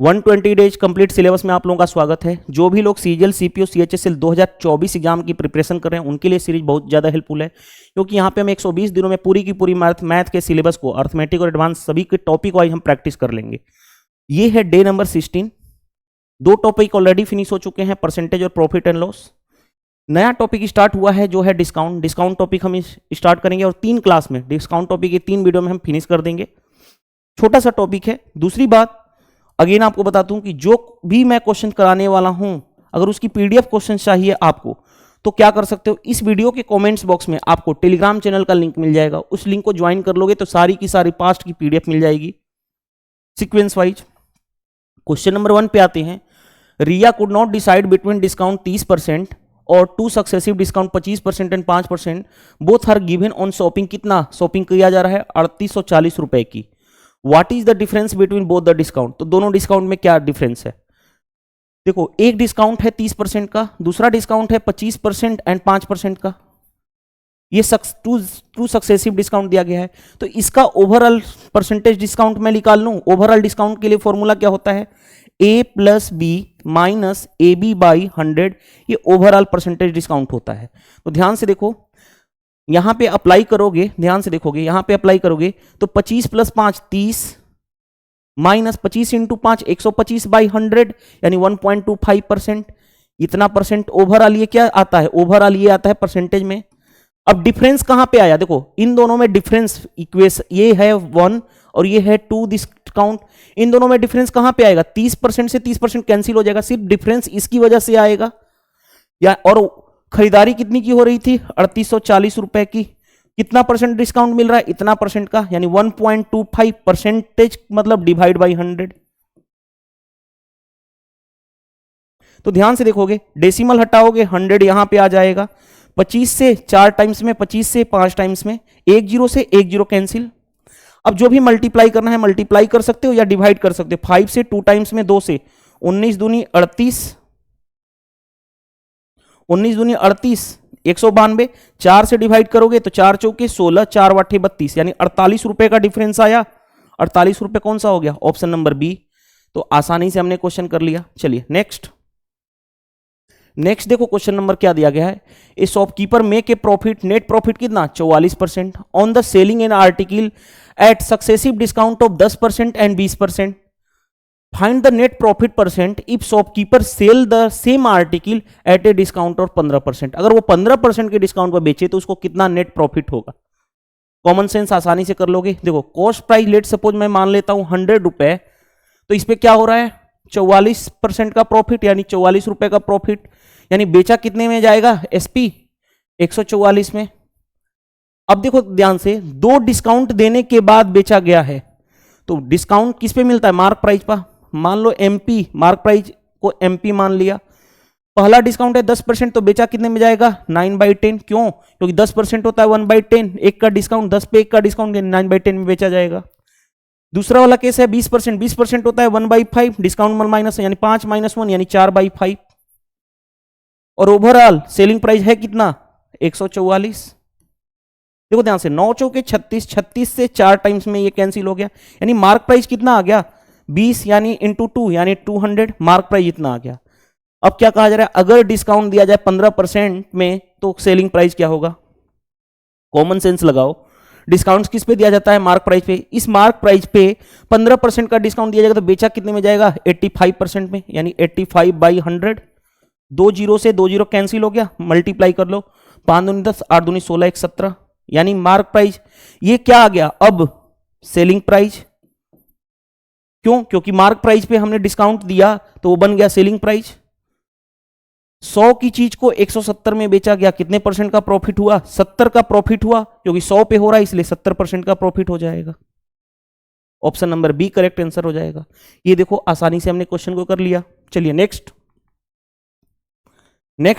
120 days complete syllabus में आप लोगों का स्वागत है। जो भी लोग सीजीएल सीपीओ सीएचएसएल 2024 एग्जाम की प्रिपरेशन कर रहे हैं उनके लिए सीरीज बहुत ज़्यादा हेल्पफुल है, क्योंकि यहाँ पे हम 120 दिनों में पूरी की पूरी मैथ के सिलेबस को, अर्थमेटिक और एडवांस सभी के टॉपिक वाइज हम प्रैक्टिस कर लेंगे। ये है day number 16। 2 topic already finish हो चुके हैं, परसेंटेज और प्रॉफिट एंड लॉस। नया टॉपिक स्टार्ट हुआ है जो है डिस्काउंट। डिस्काउंट टॉपिक हम स्टार्ट करेंगे और 3 क्लास में डिस्काउंट टॉपिक के 3 वीडियो में हम फिनिश कर देंगे। छोटा सा टॉपिक है। दूसरी बात, अगेन आपको बताता हूं कि जो भी मैं क्वेश्चन कराने वाला हूं, अगर उसकी पीडीएफ क्वेश्चन चाहिए आपको तो क्या कर सकते हो, इस वीडियो के कमेंट्स बॉक्स में आपको टेलीग्राम चैनल का लिंक मिल जाएगा। उस लिंक को ज्वाइन कर लोगे तो सारी की सारी पास्ट की पीडीएफ मिल जाएगी सीक्वेंस वाइज। क्वेश्चन नंबर 1 पे आते हैं। Riya could not decide between discount 30% और 2 successive discount 25% and 5%। Both are given on shopping. कितना शॉपिंग किया जा रहा है? 3840 रुपए की। What is the difference between both the discount? तो दोनों डिस्काउंट में क्या डिफरेंस है? देखो, एक डिस्काउंट है 30% का, दूसरा डिस्काउंट है 25% एंड 5% का। ये टू सक्सेसिव डिस्काउंट दिया गया है, तो इसका ओवरऑल परसेंटेज डिस्काउंट मैं निकाल लूं। ओवरऑल डिस्काउंट के लिए फॉर्मूला क्या होता है? A plus B minus A B by 100। ये ओवरऑल परसेंटेज डिस्काउंट होता है। तो ध्यान से देखो, यहां पे अप्लाई करोगे, ध्यान से देखोगे, यहां पे अप्लाई करोगे तो 25 प्लस 5 30 माइनस 25 इंटू 5 125 बाई 100 यानी 1.25%। इतना परसेंट ओवरऑल ये क्या आता है? ओवरऑल ये आता है परसेंटेज में। अब डिफरेंस कहां पे आया? देखो, इन दोनों में डिफरेंस इक्वेशन, ये है 1 और ये है 2 डिस्काउंट। इन दोनों में डिफरेंस कहां पे आएगा? 30% से 30% कैंसिल हो जाएगा, सिर्फ डिफरेंस इसकी वजह से आएगा। या और खरीदारी कितनी की हो रही थी? 3840 रुपए की। कितना परसेंट डिस्काउंट मिल रहा है? इतना परसेंट का, यानी 1.25% मतलब डिवाइड बाई 100। तो ध्यान से देखोगे, डेसिमल हटाओगे 100 यहां पे आ जाएगा। 25 से 4 टाइम्स में, 25 से 5 टाइम्स में, 1 0 से 1 0 कैंसिल। अब जो भी मल्टीप्लाई करना है मल्टीप्लाई कर सकते हो या डिवाइड कर सकते हो। 5 से 2 टाइम्स में, 2 से 19 दूनी 38, 19 दूनी 38, 192। 4 से डिवाइड करोगे तो 4 चौके 16, 4 वाठे 32, यानी 48 रुपए का डिफरेंस आया। 48 रुपए कौन सा हो गया? Option number B. तो आसानी से हमने क्वेश्चन कर लिया। चलिए नेक्स्ट देखो, क्वेश्चन नंबर क्या दिया गया है। A shopkeeper make a profit, net profit कितना? 44% on the selling an article at successive discount of 10% and 20%। Find the net profit percent if shopkeeper sell the same article at a discount और 15%। अगर वो 15% के discount पर बेचे तो उसको कितना नेट प्रॉफिट होगा? कॉमन सेंस आसानी से कर लोगे। देखो, कॉस्ट प्राइस लेट सपोज मैं मान लेता हूं 100 रुपए, तो इस पे क्या हो रहा है? 44% का प्रॉफिट, यानी 44 रुपए का प्रॉफिट, यानी बेचा कितने में जाएगा? एसपी 144 में। अब देखो ध्यान से, 2 डिस्काउंट देने के बाद बेचा गया है, तो डिस्काउंट किस पे मिलता है? मार्क प्राइस पर। मान लो एमपी, मार्क प्राइस को एमपी मान लिया। पहला डिस्काउंट है 10%, तो बेचा कितने में जाएगा? 9/10। क्यों? क्योंकि 10% होता है 1/10, एक का डिस्काउंट, 10 पे एक का डिस्काउंट, 9/10 में बेचा जाएगा। दूसरा वाला केस है 20%, 20% होता है 1/5, डिस्काउंट माइनस यानी 5 - 1 यानी 4/5। और ओवरऑल सेलिंग प्राइस है कितना? 144। देखो ध्यान से, 9 चौके 36, 36 से 4 टाइम्स में ये कैंसिल हो गया, यानी मार्क प्राइस कितना आ गया? 20 यानी इंटू 2 यानी 200, मार्क प्राइस इतना आ गया। अब क्या कहा जा रहा है? अगर डिस्काउंट दिया जाए 15% में तो सेलिंग प्राइस क्या होगा? कॉमन सेंस लगाओ। डिस्काउंट किस पे दिया जाता है? मार्क प्राइस पे। इस मार्क प्राइस पे 15% का डिस्काउंट दिया जाएगा तो बेचा कितने में जाएगा? 85% में, यानी 85/100। 2 0 से 2 0 कैंसिल हो गया, मल्टीप्लाई कर लो। 5 दूनी 10, 8 दूनी 16, 1 17, यानी मार्क प्राइस ये क्या आ गया? अब सेलिंग प्राइस। क्यों? क्योंकि मार्क प्राइस पे हमने डिस्काउंट दिया तो वो बन गया सेलिंग प्राइस। 100 की चीज को 170 में बेचा गया, कितने परसेंट का प्रॉफिट हुआ? 70 का प्रॉफिट हुआ, क्योंकि 100 पे हो रहा है इसलिए 70% का प्रॉफिट हो जाएगा। Option number B correct answer हो जाएगा। ये देखो, आसानी से हमने क्वेश्चन को कर लिया। चलिए नेक्स्ट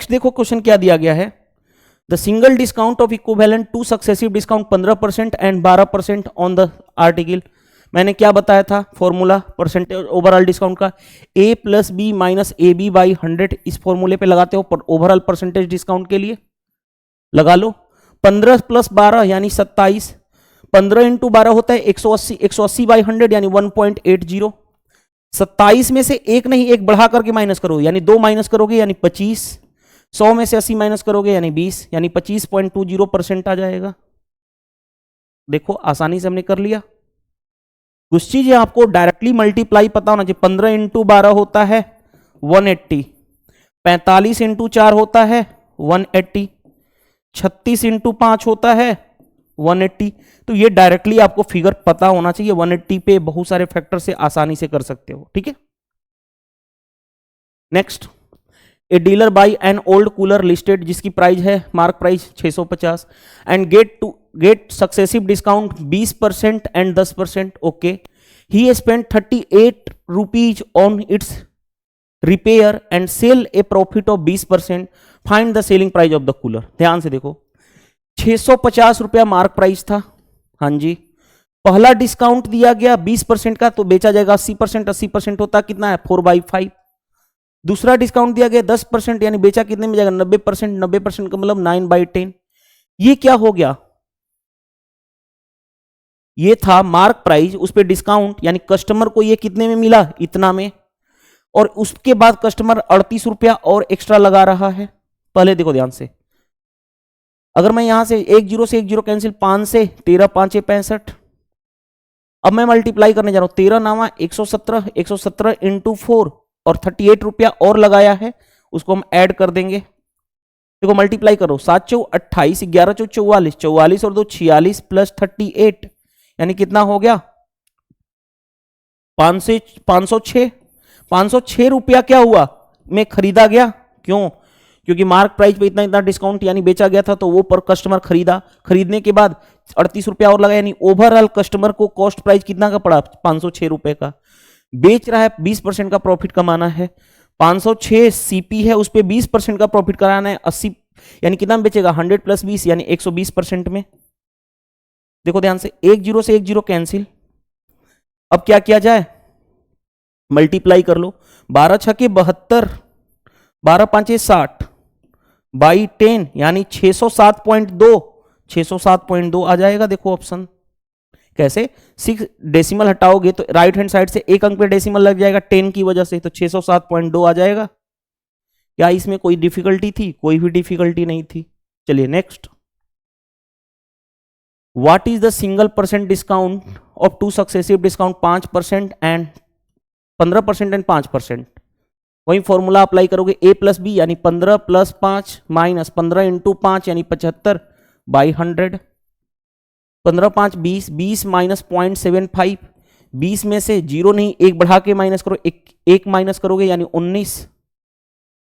देखो, क्वेश्चन क्या दिया गया है। The single discount of equivalent to successive discount 15% and 12% on the article. मैंने क्या बताया था फॉर्मूला परसेंटेज ओवरऑल डिस्काउंट का? A plus B minus A B by 100। इस फॉर्मूले पे लगाते हो ओवरऑल परसेंटेज डिस्काउंट के लिए, लगा लो। 15 + 12 यानी 27। 15 × 12 होता है 180, 180/100 यानी 1.80। 27 में से एक नहीं, एक बढ़ा करके माइनस करो, यानी 2 माइनस करोगे यानी 25। 100 में से 80 माइनस करोगे यानी 20, यानी 25.20% आ जाएगा। देखो आसानी से हमने कर लिया। कुछ चीजें आपको डायरेक्टली मल्टीप्लाई पता होना चाहिए। 15 इंटू 12 होता है 180, 45 इंटू 4 होता है 180, 36 इंटू 5 होता है 180। तो ये डायरेक्टली आपको फिगर पता होना चाहिए। 180 पे बहुत सारे फैक्टर से आसानी से कर सकते हो, ठीक है। Next, a dealer buy an old cooler listed, जिसकी प्राइस है mark price 650 and get successive discount 20% and 10%। Okay, he spend 38 rupees on its repair and sell a profit of 20%। Find the selling price of the cooler. ध्यान से देखो, 650 रुपया mark price था, हाँ जी। पहला discount दिया गया 20% का, तो बेचा जाएगा 80%। 80% होता कितना है 4/5। दूसरा डिस्काउंट दिया गया 10%, यानी बेचा कितने में जाएगा 90%। 90% का मतलब 9/10। ये क्या हो गया, ये था मार्क प्राइस, उस पर डिस्काउंट, यानी कस्टमर को ये कितने में मिला, इतना में। और उसके बाद कस्टमर 38 रुपया और एक्स्ट्रा लगा रहा है। पहले देखो ध्यान से, अगर मैं यहां से 1 0 से 1 0 कैंसिल, 5 से 13 5 65। अब मैं मल्टीप्लाई करने जा रहा हूं, 13 नामा 117, 117 इंटू 4 और 38 रुपया और लगाया है, उसको हम ऐड कर देंगे। देखो मल्टीप्लाई करो, 7 चौ 28, 11 चौ 44, 44 और 2 46 प्लस 38, यानी कितना हो गया 506। 506 रुपया क्या हुआ, में खरीदा गया। क्यों, क्योंकि मार्क प्राइस पे इतना इतना डिस्काउंट यानी बेचा गया था, तो वो पर कस्टमर खरीदा। खरीदने के बाद 38 रुपया और लगा, यानी ओवरऑल कस्टमर को कॉस्ट प्राइस कितना का पड़ा 506 रुपए का। बेच रहा है 20% का प्रॉफिट कमाना है। 506 सीपी है, उस पर 20% का प्रॉफिट कराना है। 80 यानी कितना में बेचेगा 100 प्लस 20 यानी 120% में। देखो ध्यान से, 1 0 से 1 0 कैंसिल। अब क्या किया जाए, मल्टीप्लाई कर लो। 12 छके 72, 12 पांचे 60 बाई 10 यानी 607.2। 607.2 आ जाएगा। देखो ऑप्शन कैसे, 6 डेसिमल हटाओगे तो राइट हैंड साइड से एक अंक पे डेसिमल लग जाएगा 10 की वजह से, तो 607.2 आ जाएगा। क्या इसमें कोई डिफिकल्टी थी, कोई भी डिफिकल्टी नहीं थी। चलिए next, what is the single percent discount of 2 successive discount 5% and 15% and 5%। वही फॉर्मूला अप्लाई करोगे, a प्लस बी यानी 15 प्लस 5 माइनस 15 इंटू 5 यानी 75 बाई 100। 15 5 20, 20 माइनस 0.75, 20 में से 0 नहीं, एक बढ़ा के माइनस करो, एक माइनस करोगे यानी 19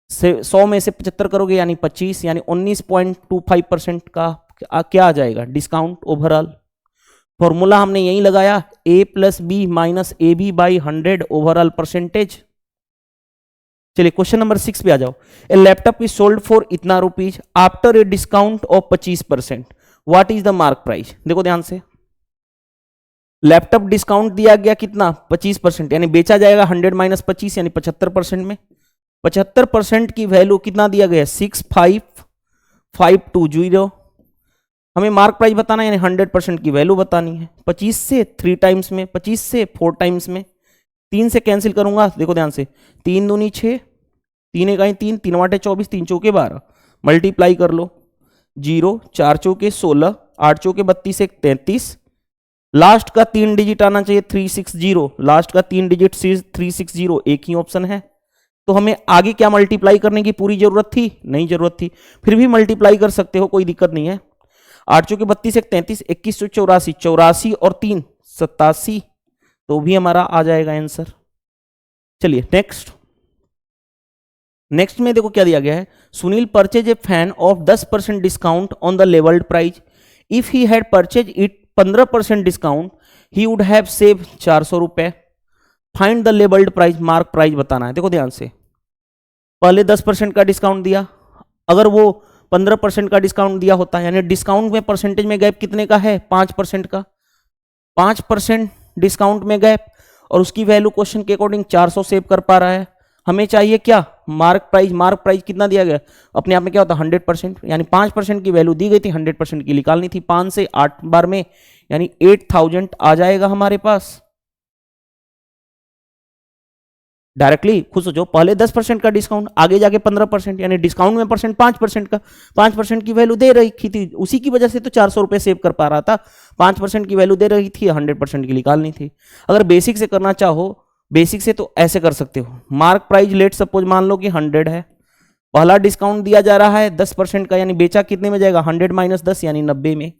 से 100 में से 75 करोगे यानी 25, यानी 19.25% का क्या आ जाएगा डिस्काउंट ओवरऑल। फॉर्मूला हमने यही लगाया, a plus B minus A B by 100 overall percentage. चलिए क्वेश्चन नंबर 6 पे आ जाओ। A laptop is sold for इतना rupees after a discount of 25%, what is the mark price. देखो ध्यान से, लैपटॉप डिस्काउंट दिया गया कितना 25%, यानी बेचा जाएगा 100 माइनस 25 यानी 75% में। 75% की वैल्यू कितना दिया गया 65520। हमें मार्क प्राइस बताना है, यानी 100% की वैल्यू बतानी है। 25 से 3 टाइम्स में, 25 से 4 टाइम्स में, 3 से कैंसिल करूंगा। देखो ध्यान से, 3 दूनी 6, 3 1 3, 3 वाटे 24, 3 चौके 12, मल्टीप्लाई कर लो। 0 4 चौके 16, 8 चौके 32, 1 33, लास्ट का 3 डिजिट आना चाहिए 360, लास्ट का 3 डिजिट 360, एक ही ऑप्शन है। तो हमें आगे क्या मल्टीप्लाई करने की पूरी जरूरत थी, नहीं जरूरत थी, फिर भी मल्टीप्लाई कर सकते हो, कोई दिक्कत नहीं है। 8 चौके 32, 1 33, 21 84, 84 और 3 87, तो भी हमारा आ जाएगा आंसर। चलिए नेक्स्ट में देखो क्या दिया गया है, Sunil purchase a fan of 10% discount on the labelled price, if he had purchase it 15% discount he would have save 400 रुपए। Find the labelled price, mark price बताना है। देखो ध्यान से, पहले 10% का डिस्काउंट दिया, अगर वो 15% का डिस्काउंट दिया होता, यानी डिस्काउंट में परसेंटेज में गैप कितने का है 5% का, 5% डिस्काउंट में गैप, और उसकी वैल्यू क्वेश्चन के अकॉर्डिंग 400 सेव कर पा रहा है। हमें चाहिए क्या मार्क प्राइस। मार्क प्राइस कितना दिया गया, अपने आप में क्या होता 100%, यानी 5% की वैल्यू दी गई थी, 100% की निकालनी थी। 5 से 8 बार में यानी 8000 आ जाएगा हमारे पास। डायरेक्टली खुद सोचो, पहले 10% का डिस्काउंट, आगे जाके 15%, यानी डिस्काउंट में परसेंट 5% का, 5% की वैल्यू दे रही थी, उसी की वजह से तो 400 रुपये सेव कर पा रहा था। 5% की वैल्यू दे रही थी, 100% की निकालनी थी। अगर बेसिक से करना चाहो, बेसिक से तो ऐसे कर सकते हो। मार्क प्राइस लेट सपोज मान लो कि 100 है, पहला डिस्काउंट दिया जा रहा है 10% का, यानी बेचा कितने में जाएगा, 100 माइनस 10 यानी 90 में।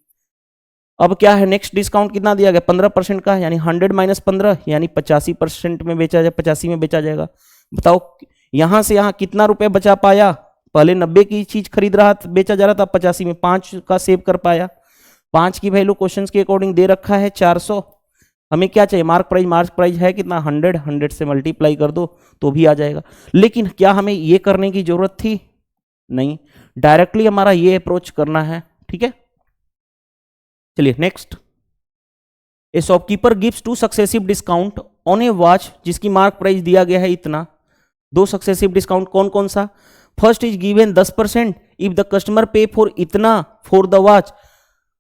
अब क्या है, नेक्स्ट डिस्काउंट कितना दिया गया, 15% का, यानी 100 माइनस 15 यानी 85% में बेचा जाए, 85 में बेचा जाएगा। बताओ यहां से यहां कितना रुपए बचा पाया, पहले 90 की चीज खरीद रहा था, बेचा जा रहा था, 85 में 5 का सेव कर पाया। 5 की वैल्यू क्वेश्चन के अकॉर्डिंग दे रखा है 400। हमें क्या चाहिए, मार्क प्राइस है कितना, 100 से मल्टीप्लाई कर दो तो भी आ जाएगा। लेकिन क्या हमें ये करने की जरूरत थी, नहीं, डायरेक्टली हमारा ये अप्रोच करना है, ठीक है। चलिए next, A shopkeeper gives 2 successive discount on A watch जिसकी मार्क प्राइस दिया गया है इतना। 2 सक्सेसिव डिस्काउंट कौन कौन सा, first is given 10% if the customer pay for इतना for the watch,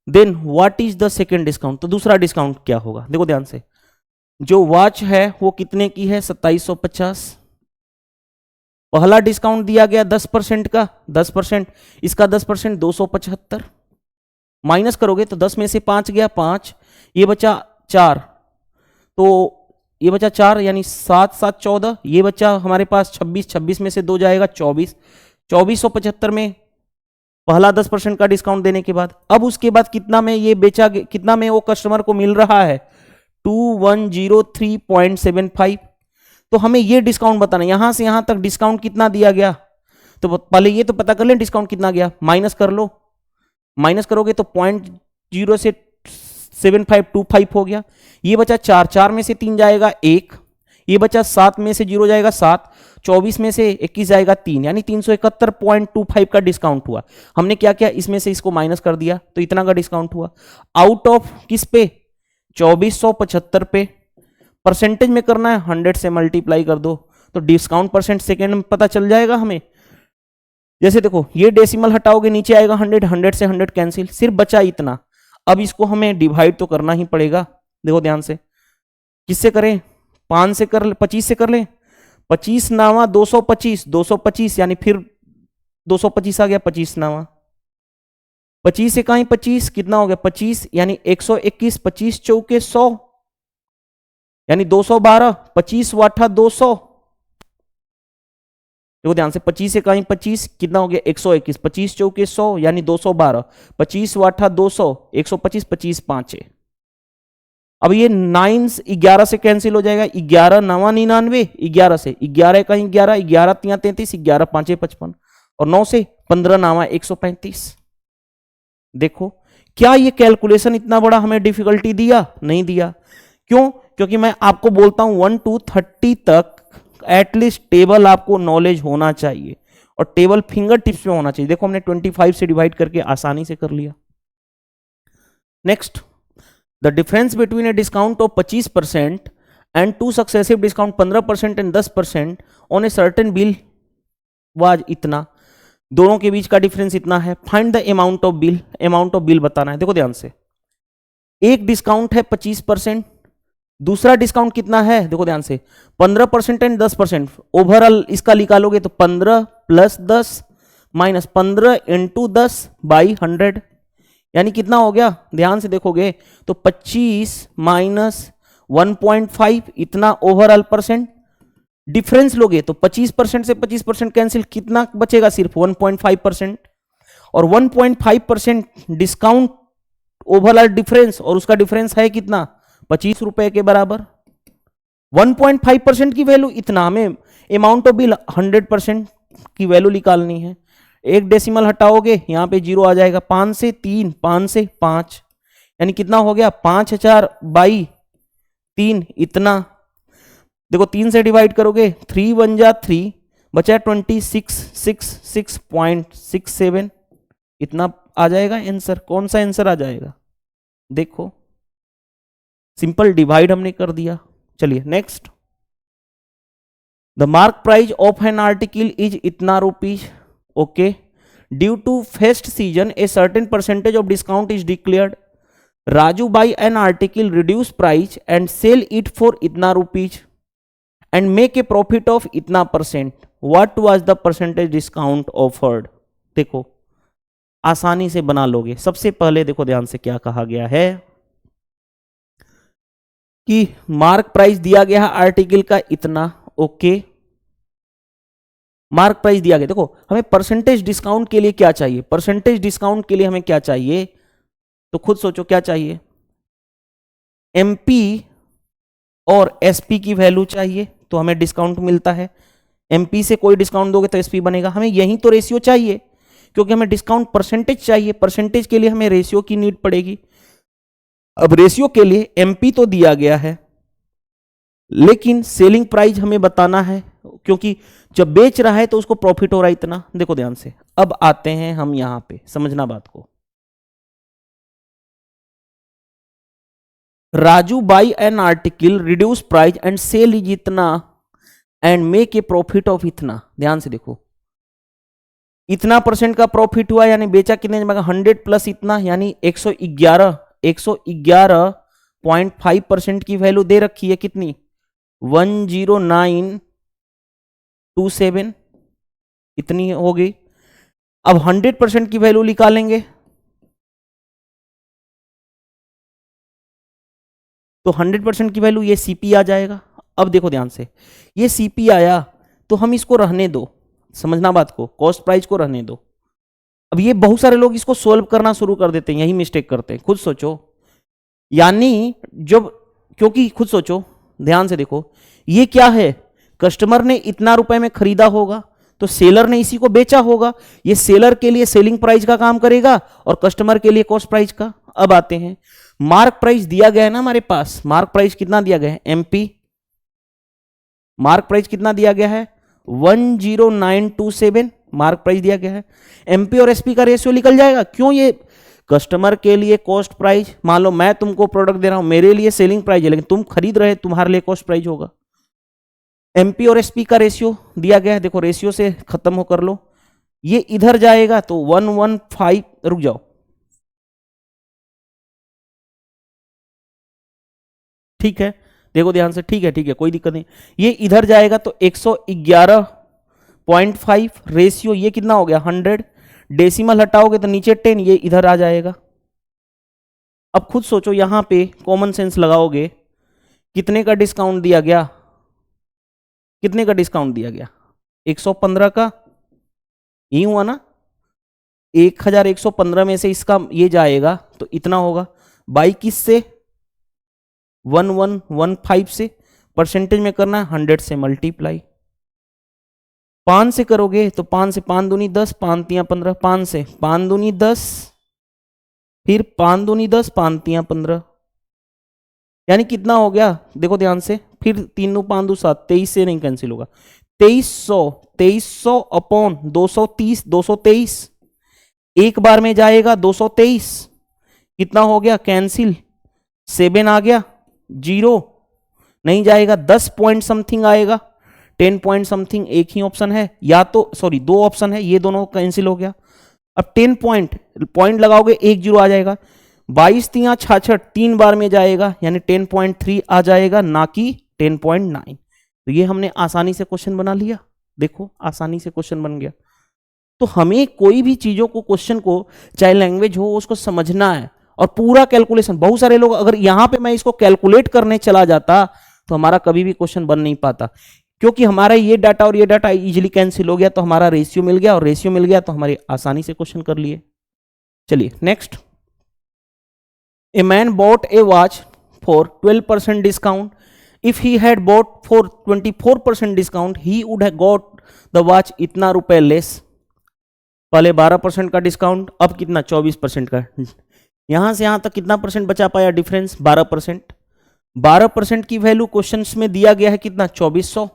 then what is the second discount. तो दूसरा डिस्काउंट क्या होगा, देखो ध्यान से, जो वॉच है वो कितने की है, 2750। पहला डिस्काउंट दिया गया 10% का, 10%, इसका 10% 275, माइनस करोगे तो 10 में से 5 गया 5, ये बचा 4, तो ये बचा 4 यानी 7 7 14, ये बचा हमारे पास 26, 26 में से 2 जाएगा 24, 2475 में पहला 10% का डिस्काउंट देने के बाद। अब उसके बाद कितना में ये बेचा, कितना में वो कस्टमर को मिल रहा है, 2103.75। तो हमें ये डिस्काउंट बताना, यहां से यहां तक डिस्काउंट कितना दिया गया, तो पहले ये तो पता कर लें डिस्काउंट कितना गया, माइनस कर लो, माइनस करोगे तो 0.0 से 7525 हो गया। ये बचा 4, 4 में से 3 जाएगा 1, ये बचा 7 में से 0 जाएगा 7, 24 में से 21 जाएगा 3, यानी 371.25 का डिस्काउंट हुआ। हमने क्या किया, इसमें से इसको माइनस कर दिया तो इतना का डिस्काउंट हुआ। आउट ऑफ किस पे, 2475 पे। परसेंटेज में करना है, 100 से मल्टीप्लाई कर दो तो डिस्काउंट परसेंट सेकेंड में पता चल जाएगा हमें। जैसे देखो ये डेसिमल हटाओगे नीचे आएगा 100, 100 से 100 कैंसिल, सिर्फ बचा इतना। अब इसको हमें डिवाइड तो करना ही पड़ेगा, देखो ध्यान से, किससे करें, 5 से कर ले, 25 से कर ले, 25 नावा 225, 225 यानी फिर 225 आ गया, 25 नावा 25 से कहीं 25 कितना हो गया 25 यानी 121, 25 चौके 100 यानी 212, 25 वाठा 200। देखो ध्यान से, 25 से कहीं 25 कितना हो गया 121, 25 चौके 100 यानी 212, 25 वाठा 200, 125, 25 5। अब ये 9 11 से कैंसिल हो जाएगा, 11 9 99, 11 से 11 कहीं 11, 11 3 33, 11 5 55 और 9 से 15 9 135। देखो क्या ये कैलकुलेशन इतना बड़ा हमें डिफिकल्टी दिया, नहीं दिया। क्यों, क्योंकि मैं आपको बोलता हूं 1 to 30 तक एटलीस्ट टेबल आपको नॉलेज होना चाहिए और टेबल फिंगर टिप्स में होना चाहिए। देखो हमने 25 से डिवाइड करके आसानी से कर लिया। Next, the difference between A discount of 25% and 2 successive discount 15% and 10% on a certain bill was इतना। दोनों के बीच का डिफरेंस इतना है, find the amount of bill, amount of bill बताना है। देखो ध्यान से, एक डिस्काउंट है 25%, दूसरा डिस्काउंट कितना है, देखो ध्यान से 15% एंड 10%। ओवरऑल इसका निकालोगे तो 15 प्लस 10 माइनस 15 इंटू 10 बाई 100 यानी कितना हो गया, ध्यान से देखोगे तो 25 माइनस 1.5 इतना ओवरऑल परसेंट। डिफरेंस लोगे तो 25% से 25% कैंसिल, कितना बचेगा, सिर्फ 1.5%। और 1.5% डिस्काउंट ओवरऑल डिफरेंस, और उसका डिफरेंस है कितना, 25 रुपए के बराबर। 1.5% की वैल्यू इतना, हमें अमाउंट ऑफ बिल 100% की वैल्यू निकालनी है। एक डेसिमल हटाओगे यहां पे 0 आ जाएगा, 5 से 3, 5 से 5 यानी कितना हो गया 5000 बाई 3 इतना। देखो 3 से डिवाइड करोगे 3 1 जा 3 बचा 2666.67 इतना आ जाएगा आंसर। कौन सा आंसर आ जाएगा, देखो सिंपल डिवाइड हमने कर दिया। चलिए next, the mark price of an article is इतना rupees, okay, due to fest season a certain percentage of discount is declared. Raju by an article reduce price and sell it for इतना rupees and make a profit of इतना percent, what was the percentage discount offered. देखो आसानी से बना लोगे। सबसे पहले देखो ध्यान से क्या कहा गया है कि मार्क प्राइस दिया गया है आर्टिकल का इतना, ओके। मार्क प्राइस दिया गया, देखो हमें परसेंटेज डिस्काउंट के लिए क्या चाहिए, परसेंटेज डिस्काउंट के लिए हमें क्या चाहिए, तो खुद सोचो क्या चाहिए, एमपी और एसपी की वैल्यू चाहिए तो हमें डिस्काउंट मिलता है। एमपी से कोई डिस्काउंट दोगे तो एसपी बनेगा, हमें यही तो रेशियो चाहिए क्योंकि हमें डिस्काउंट परसेंटेज चाहिए, परसेंटेज के लिए हमें रेशियो की नीड पड़ेगी। अब रेशियो के लिए एमपी तो दिया गया है लेकिन सेलिंग प्राइस हमें बताना है क्योंकि जब बेच रहा है तो उसको प्रॉफिट हो रहा है इतना। देखो ध्यान से, अब आते हैं हम यहां पे, समझना बात को। Raju by an article, reduce price and sell is इतना and make a profit of इतना। ध्यान से देखो, इतना परसेंट का प्रॉफिट हुआ यानी बेचा कितने में, 100 प्लस इतना यानी 111.5% की वैल्यू दे रखी है कितनी, 10927 इतनी हो गई। अब 100% की वैल्यू निकालेंगे तो 100% की वैल्यू ये सीपी आ जाएगा। अब देखो ध्यान से, ये सीपी आया तो हम इसको रहने दो, समझना बात को, कॉस्ट प्राइस को रहने दो। अब ये बहुत सारे लोग इसको सोल्व करना शुरू कर देते हैं, यही मिस्टेक करते हैं। खुद सोचो, यानी जब, क्योंकि खुद सोचो ध्यान से देखो, ये क्या है, कस्टमर ने इतना रुपए में खरीदा होगा तो सेलर ने इसी को बेचा होगा, ये सेलर के लिए सेलिंग प्राइस का काम करेगा और कस्टमर के लिए कॉस्ट प्राइस का। अब आते हैं, मार्क प्राइस दिया गया है ना हमारे पास, मार्क प्राइस कितना दिया गया है, एमपी मार्क प्राइस कितना दिया गया है, 10927 मार्क प्राइस दिया गया है। एमपी और एसपी का रेशियो निकल जाएगा, क्यों, ये कस्टमर के लिए कॉस्ट प्राइस, मान लो मैं तुमको प्रोडक्ट दे रहा हूं, मेरे लिए सेलिंग प्राइस है लेकिन तुम खरीद रहे, तुम्हारे लिए कॉस्ट प्राइस होगा। एमपी और एसपी का रेशियो दिया गया है, देखो रेशियो से खत्म हो कर लो, ये इधर जाएगा तो 115, रुक जाओ, ठीक है, देखो ध्यान से, ठीक है कोई दिक्कत नहीं, ये इधर जाएगा तो 111.5 रेशियो, ये कितना हो गया 100, डेसिमल हटाओगे तो नीचे 10, ये इधर आ जाएगा। अब खुद सोचो, यहां पे कॉमन सेंस लगाओगे, कितने का डिस्काउंट दिया गया, कितने का डिस्काउंट दिया गया, 115 का, यही हुआ ना, 1115 में से इसका ये जाएगा तो इतना होगा, बाई किस से, 1115 से, परसेंटेज में करना है 100 से मल्टीप्लाई, 5 से करोगे तो 5 से 5 दूनी 10, 5 तियां 15, 5 से 5 दूनी 10, फिर 5 दूनी 10, 5 तियां 15, यानी कितना हो गया, देखो ध्यान से, फिर 3 दू 5 दू 7, 23 से नहीं कैंसिल होगा, 2300 अपॉन 230, 223 एक बार में जाएगा 223, कितना हो गया कैंसिल, 7 आ गया, 0 नहीं जाएगा, 10 पॉइंट समथिंग आएगा, 10 पॉइंट समथिंग, एक ही ऑप्शन है, या तो सॉरी 2 ऑप्शन है, ये दोनों कैंसिल हो गया। अब 10 पॉइंट लगाओगे 1 0 आ जाएगा, 22 तियां 66 3 बार में जाएगा यानी 10.3 आ जाएगा, ना कि 10.9। तो ये हमने आसानी से क्वेश्चन बना लिया, देखो आसानी से क्वेश्चन बन गया। तो हमें कोई भी चीजों को, क्वेश्चन को, चाहे लैंग्वेज हो, उसको समझना है और पूरा कैलकुलेशन। बहुत सारे लोग, अगर यहां पे मैं इसको कैलकुलेट करने चला जाता तो हमारा कभी भी क्वेश्चन बन नहीं पाता, क्योंकि हमारा ये डाटा और ये डाटा इजीली कैंसिल हो गया, तो हमारा रेशियो मिल गया, और रेशियो मिल गया तो हमारे आसानी से क्वेश्चन कर लिए। चलिए next, a man bot A watch for 12% discount, if he had bought for 24% discount he would have got the watch इतना रुपए लेस। पहले 12% का डिस्काउंट, अब कितना 24% का, यहां से यहां तक कितना परसेंट बचा पाया डिफरेंस, 12%। 12% की वैल्यू क्वेश्चंस में दिया गया है कितना, 2400।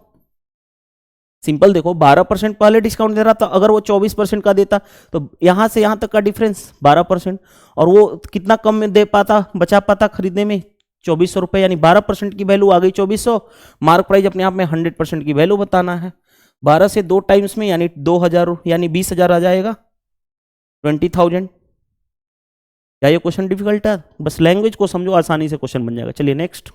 सिंपल देखो, 12% पहले डिस्काउंट दे रहा था, अगर वो 24% का देता तो यहां से यहां तक का डिफरेंस 12%, और वो कितना कम में दे पाता, बचा पाता खरीदने में, 2400 रुपए, यानी 12% की वैल्यू आ गई 2400। मार्क प्राइस अपने आप में 100% की वैल्यू बताना है, 12 से 2 टाइम्स में यानी 2000, यानी 20,000 आ जाएगा, 20,000। क्या ये क्वेश्चन डिफिकल्ट है, बस लैंग्वेज को समझो, आसानी से क्वेश्चन बन जाएगा। चलिए next,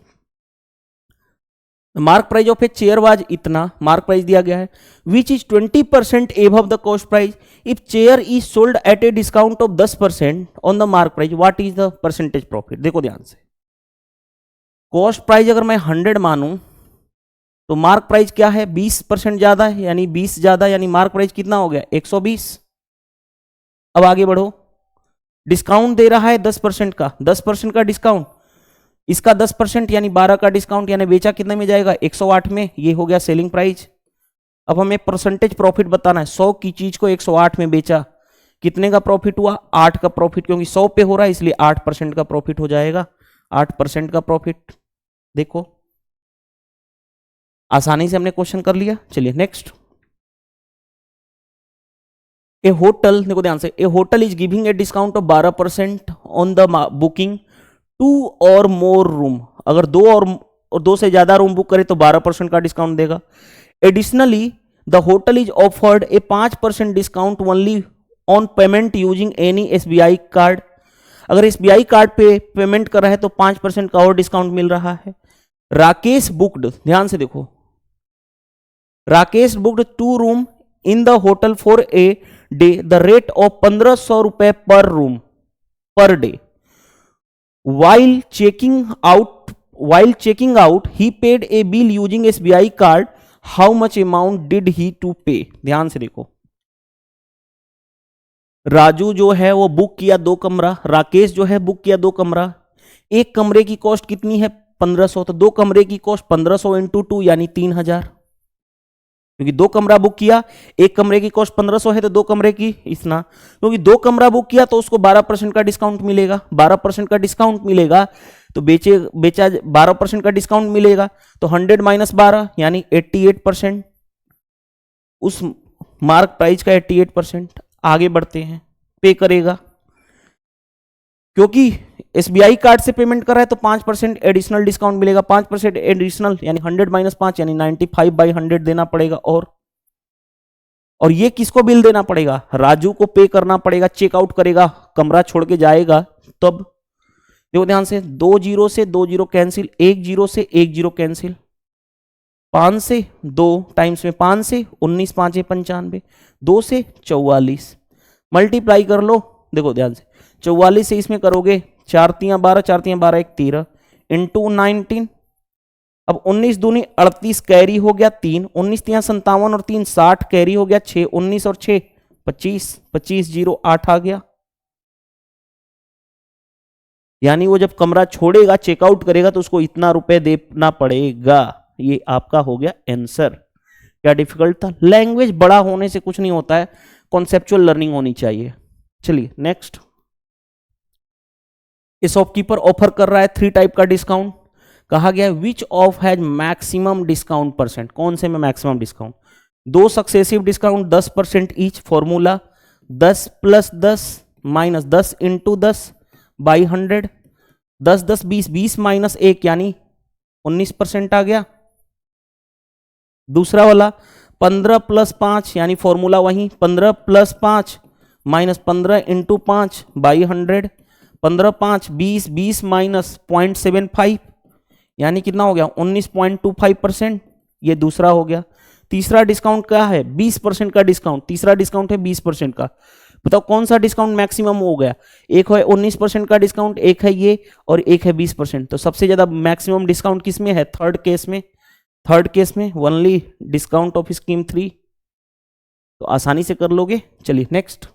mark price of a chair was इतना, मार्क प्राइस दिया गया है, which is 20% above the cost price. If chair is sold at a discount of 10% on the mark price, what is the percentage profit. देखो ध्यान से, cost price अगर मैं 100 मानूं तो मार्क प्राइस क्या है, 20% ज्यादा है, यानी 20 ज्यादा, यानी मार्क प्राइस कितना हो गया 120। अब आगे बढ़ो, डिस्काउंट दे रहा है 10% का, 10% का डिस्काउंट, इसका 10% यानी 12 का डिस्काउंट, यानी बेचा कितने में जाएगा 108 में, ये हो गया सेलिंग प्राइस। अब हमें परसेंटेज प्रॉफिट बताना है, 100 की चीज को 108 में बेचा, कितने का प्रॉफिट हुआ 8 का प्रॉफिट, क्योंकि 100 पे हो रहा है इसलिए 8% का प्रॉफिट हो जाएगा, 8% का प्रॉफिट। देखो आसानी से हमने क्वेश्चन कर लिया। चलिए नेक्स्ट, ए होटल, देखो ध्यान से, a hotel is giving a discount of 12% on the booking 2 और मोर रूम। अगर 2 और 2 से ज्यादा रूम बुक करे तो 12% का डिस्काउंट देगा। Additionally the hotel is offered A 5% discount only on payment using any SBI card. अगर SBI कार्ड पे पेमेंट कर रहा है तो 5% का और डिस्काउंट मिल रहा है। राकेश बुक्ड, ध्यान से देखो, Rakesh booked 2 room in the hotel for a day, the rate of 1500 रुपए पर room per day. while checking out he paid a bill using SBI card, how much amount did he to pay। ध्यान से देखो, राजू जो है वो book किया 2 कमरा, राकेश जो है बुक किया 2 कमरा, एक कमरे की कॉस्ट कितनी है 1500, तो 2 कमरे की कॉस्ट 1500 इंटू 2 यानी 3000, क्योंकि 2 कमरा बुक किया, एक कमरे की कॉस्ट 1500 है तो 2 कमरे की इतना, क्योंकि 2 कमरा बुक किया तो उसको 12% का डिस्काउंट मिलेगा, 12% का डिस्काउंट मिलेगा तो बेचा 12% का डिस्काउंट मिलेगा, तो 100 माइनस 12 यानी 88%, उस मार्क प्राइस का 88%। आगे बढ़ते हैं, पे करेगा, क्योंकि SBI कार्ड से पेमेंट कर रहा है तो 5% एडिशनल डिस्काउंट मिलेगा, 5% एडिशनल यानी 100 माइनस 5 यानी 95/100 देना पड़ेगा। और ये किसको बिल देना पड़ेगा, राजू को पे करना पड़ेगा, चेकआउट करेगा, कमरा छोड़ के जाएगा तब। देखो ध्यान से, 2 0 से 2 0 कैंसिल, 1 0 से 1 0 कैंसिल, 5 से 2 टाइम्स में 5 से 19 5 95, 2 से 44 मल्टीप्लाई कर लो। देखो ध्यान से, 44 से इसमें करोगे 4 3 12, 4 3 12 1 13 इंटू 19। अब 19 दूनी 38 कैरी हो गया 3, 19 3 57 और 3 60 कैरी हो गया 6, 19 और 6 25, 25 0 8 आ गया। यानी वो जब कमरा छोड़ेगा चेकआउट करेगा तो उसको इतना रुपए देना पड़ेगा। ये आपका हो गया आंसर। क्या डिफिकल्ट था? लैंग्वेज बड़ा होने से कुछ नहीं होता है, कॉन्सेप्चुअल लर्निंग होनी चाहिए। चलिए नेक्स्ट, ये शॉपकीपर ऑफर कर रहा है 3 टाइप का डिस्काउंट। कहा गया which of has maximum discount percent, कौन से में maximum discount? 2 successive discount 10% each, formula 10 + 10 - 10 × 10 by 100, 10 10 20 20 - 1 यानी 19% आ गया। दूसरा वाला 15 + 5 यानी फॉर्मूला वही 15 + 5 - 15 × 5 बाई 100, 15 5 20 20 - 0.75 यानी कितना हो गया 19.25%। ये दूसरा हो गया। तीसरा डिस्काउंट क्या है? 20% का डिस्काउंट। तीसरा डिस्काउंट है 20% का। बताओ कौन सा डिस्काउंट मैक्सिमम हो गया? एक है 19% का डिस्काउंट, एक है ये, और एक है 20%। तो सबसे ज्यादा मैक्सिमम डिस्काउंट किस में है? थर्ड केस में। थर्ड केस में ओनली डिस्काउंट ऑफ स्कीम 3, तो आसानी से कर लोगे। चलिए नेक्स्ट,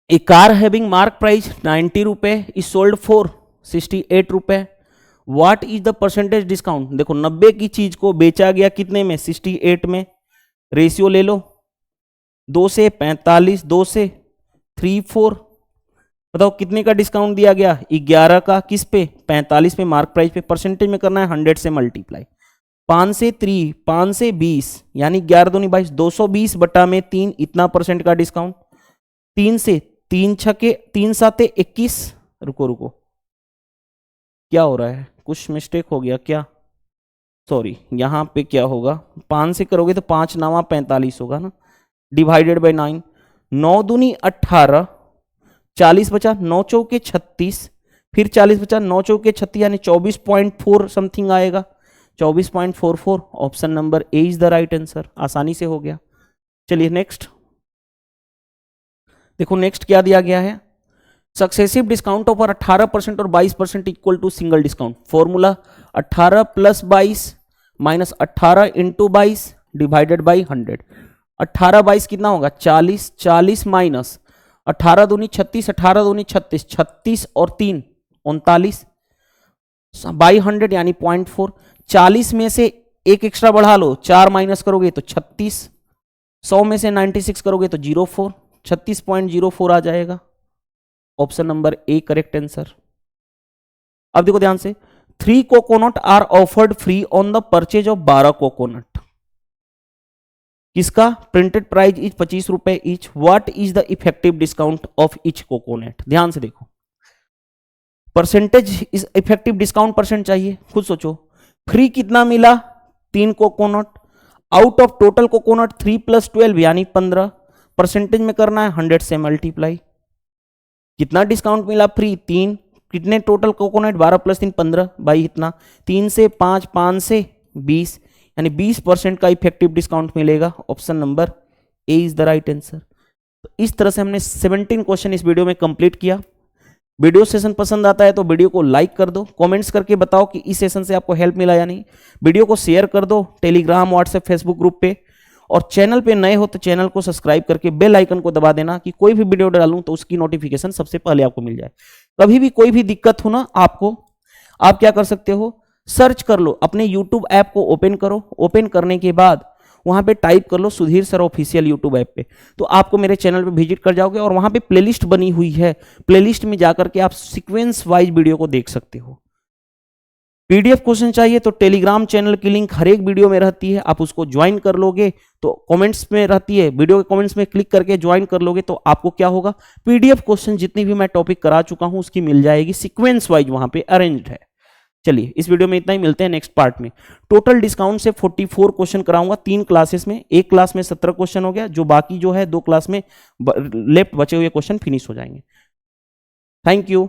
ए कार हैविंग मार्क प्राइस 90 रुपए इज सोल्ड फॉर 68 रुपए, what is the percentage discount? देखो 90 की चीज को बेचा गया कितने में? 68 में। रेशियो ले लो 2 से 45, 2 से 3 4। बताओ कितने का डिस्काउंट दिया गया? 11 का। किस पे? 45 पे, मार्क प्राइस पे। परसेंटेज में करना है 100 से मल्टीप्लाई। 5 से 3, 5 से 20 यानी 11 दूनी 22, 220 बटा में 3 इतना परसेंट का डिस्काउंट। 3 से 3 छके 3 7 21। रुको क्या हो रहा है? कुछ मिस्टेक हो गया क्या? सॉरी, यहां पे क्या होगा? 5 से करोगे तो 5 9 45 होगा ना, डिवाइडेड बाय 9। 9 दूनी 18, 40 बचा, 9 चौके 36, फिर 40 बचा, 9 चौके 36 यानी 24.4 समथिंग आएगा, 24.44। Option number A is the right answer. आसानी से हो गया। चलिए नेक्स्ट देखो, नेक्स्ट क्या दिया गया है, सक्सेसिव डिस्काउंट ऑफ 18% और 22% equal to single discount. Formula 18 + 22 minus 18 × 22 divided by 100। 18 22 कितना होगा 40, 40 माइनस 18 दूनी 36, 18 दूनी 36, 36 और 3 39 बाई 100 यानी 0.4। 40 में से एक एक्स्ट्रा बढ़ा लो, 4 माइनस करोगे तो 36, 100 में से 96 करोगे तो 04, 36.04 आ जाएगा। Option number A correct answer. अब देखो ध्यान से, 3 coconut are offered free on the purchase of 12 coconut. किसका प्रिंटेड प्राइस इज 25 रुपए each. What is the effective discount of each coconut. ध्यान से देखो, percentage is effective discount percent चाहिए, खुद सोचो। फ्री कितना मिला 3 coconut, out of total coconut 3 + 12 यानी 15, परसेंटेज में करना है 100 से मल्टीप्लाई। कितना डिस्काउंट मिला फ्री 3, कितने टोटल कोकोनट 12 + 3 15 बाई इतना, 3 से 5, 5 से 20 यानी 20% का इफेक्टिव डिस्काउंट मिलेगा। Option number A is the right answer. तो इस तरह से हमने 17 क्वेश्चन इस वीडियो में कंप्लीट किया। वीडियो सेशन पसंद आता है तो वीडियो को लाइक कर दो, कमेंट्स करके बताओ कि इस सेशन से आपको हेल्प मिला या नहीं। वीडियो को शेयर कर दो टेलीग्राम, व्हाट्सएप, फेसबुक ग्रुप पे, और चैनल पे नए हो तो चैनल को सब्सक्राइब करके बेल आइकन को दबा देना कि कोई भी वीडियो डालूं तो उसकी नोटिफिकेशन सबसे पहले आपको मिल जाए। कभी भी कोई भी दिक्कत हो ना आपको, आप क्या कर सकते हो, सर्च कर लो, अपने यूट्यूब ऐप को ओपन करो, ओपन करने के बाद वहां पे टाइप कर लो Sudhir sir official YouTube app पे, तो आपको मेरे चैनल पे विजिट कर जाओगे और वहां पे प्लेलिस्ट बनी हुई है, प्लेलिस्ट में जाकर के आप सीक्वेंस वाइज वीडियो को देख सकते हो। पीडीएफ क्वेश्चन चाहिए तो टेलीग्राम चैनल की लिंक हर एक वीडियो में रहती है, आप उसको ज्वाइन कर लोगे तो कमेंट्स में रहती है, वीडियो के कमेंट्स में क्लिक करके ज्वाइन कर लोगे तो आपको क्या होगा, पीडीएफ क्वेश्चन जितनी भी मैं टॉपिक करा चुका हूं उसकी मिल जाएगी, सीक्वेंस वाइज वहां पे अरेंज्ड है। चलिए इस वीडियो में इतना ही, मिलते हैं नेक्स्ट पार्ट में। टोटल डिस्काउंट से 44 क्वेश्चन कराऊंगा 3 क्लासेस में, एक क्लास में 17 क्वेश्चन हो गया, जो बाकी जो है 2 क्लास में लेफ्ट बचे हुए क्वेश्चन फिनिश हो जाएंगे। Thank you.